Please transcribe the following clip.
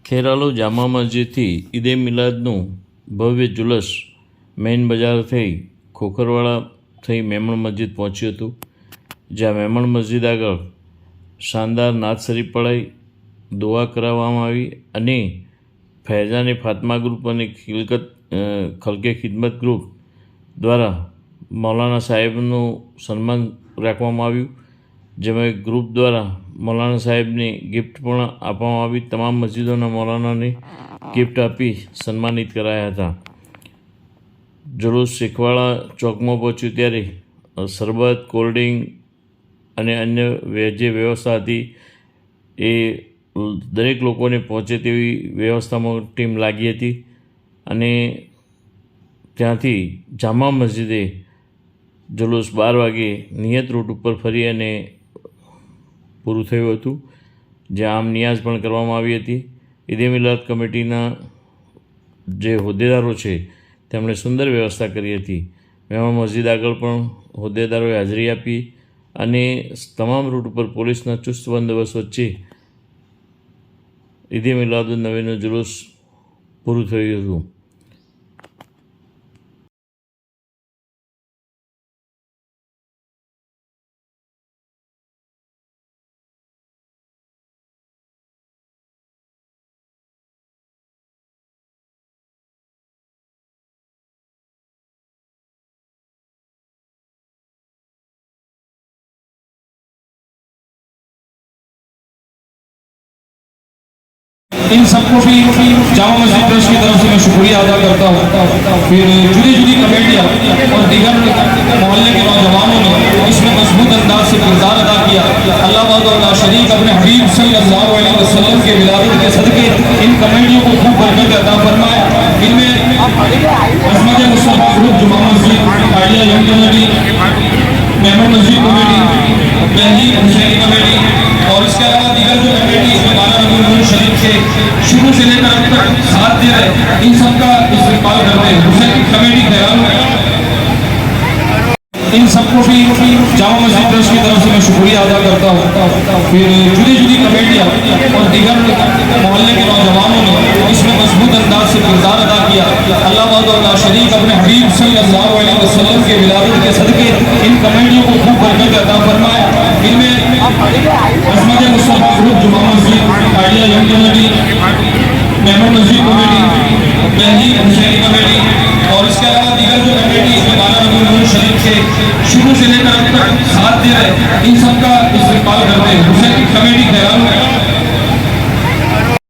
ખેરાલુ જામા મસ્જિદથી ઈદે મિલાદનું ભવ્ય જુલસ મેઇન બજાર થઈ ખોખરવાડા થઈ મેમણ મસ્જિદ પહોંચ્યું હતું, જ્યાં મેમણ મસ્જિદ આગળ શાનદાર નાત શરીફ પઢાઈ, દુઆ કરાવવામાં આવી અને ફૈઝાન ફાતમા ગ્રુપ અને ખલકે ખિદમત ગ્રુપ દ્વારા મૌલાના સાહેબનું સન્માન રાખવામાં આવ્યું, જેમાં ગ્રુપ દ્વારા મૌલાના સાહેબને ગિફ્ટ પણ આપવામાં આવી। તમામ મસ્જિદોના મૌલાનાને ગિફ્ટ આપી સન્માનિત કરાયા હતા। જુલુસ શેખવાડા ચોકમાં પહોંચ્યું ત્યારે શરબત, કોલ્ડ ડ્રિંક અને અન્ય જે વ્યવસ્થા હતી એ દરેક લોકોને પહોંચે તેવી વ્યવસ્થામાં ટીમ લાગી હતી અને ત્યાંથી જામા મસ્જિદે જુલુસ 12 વાગે નિયત રૂટ ઉપર ફરી અને પૂરું થયું હતું, જ્યાં આમ નિયાઝ પણ કરવામાં આવી હતી। ઈદે મિલાદ કમિટીના જે હોદ્દેદારો છે તેમણે સુંદર વ્યવસ્થા કરી હતી। મેમણ મસ્જિદ આગળ પણ હોદ્દેદારોએ હાજરી આપી અને તમામ રૂટ ઉપર પોલીસના ચુસ્ત બંદોબસ્ત વચ્ચે ઈદે મિલાદુન નબીનું જુલુસ પૂરું થયું હતું। इन सबको भी जामा मस्जिद ट्रस्ट की तरफ से मैं शुक्रिया अदा करता हूँ। फिर जुदी जुदी कमेटियाँ और दीगर मोहल्ले के नौजवानों ने इसमें मजबूत अंदाज से किरदार अदा किया। अल्लाह वाला शरीक अपने हबीब सल्लल्लाहु अलैहि वसल्लम के विलादत के सदके इन कमेटियों को खूब बरकत अता फरमाए। इनमें अहमद मुस्तफा ग्रुप जुमा मस्जिद, आइडिया यंग कमेटी, मेमण मस्जिद कमेटी, बहली हुसैनी कमेटी और इसके अलावा दीगर जो कमेटी शरीफ से शुरू से लेकर अब तक साथ दे रहे, इन सबका इस्तेमाल करते हैं। हुसैनी कमेटी खैराल में इन सबको भी जामा मस्जिद ट्रस्ट की तरफ से मैं शुक्रिया अदा करता हूँ। फिर जुदी जुदी कमेटियाँ और दीगर मोहल्ले के नौजवानों ने इसमें मजबूत अंदाज से किरदार अदा किया। अल्लाह वाला शरीक अपने हबीब सल्लल्लाहु अलैहि वसल्लम के विलादत के सदके इन कमेटियों को खूब बरकत अता फरमाए। इनमें अहमद मुस्तफा ग्रुप जुमा मस्जिद, आइडिया यंग कमेटी, मेमण मस्जिद कमेटी, बहली हुसैनी कमेटी और इसके अलावा दीगर जो कमेटी शरीफ से शुरू से लेकर अब तक साथ दे रहे, इन सबका इस्तेमाल करते हैं। हुसैनी कमेटी खैराल में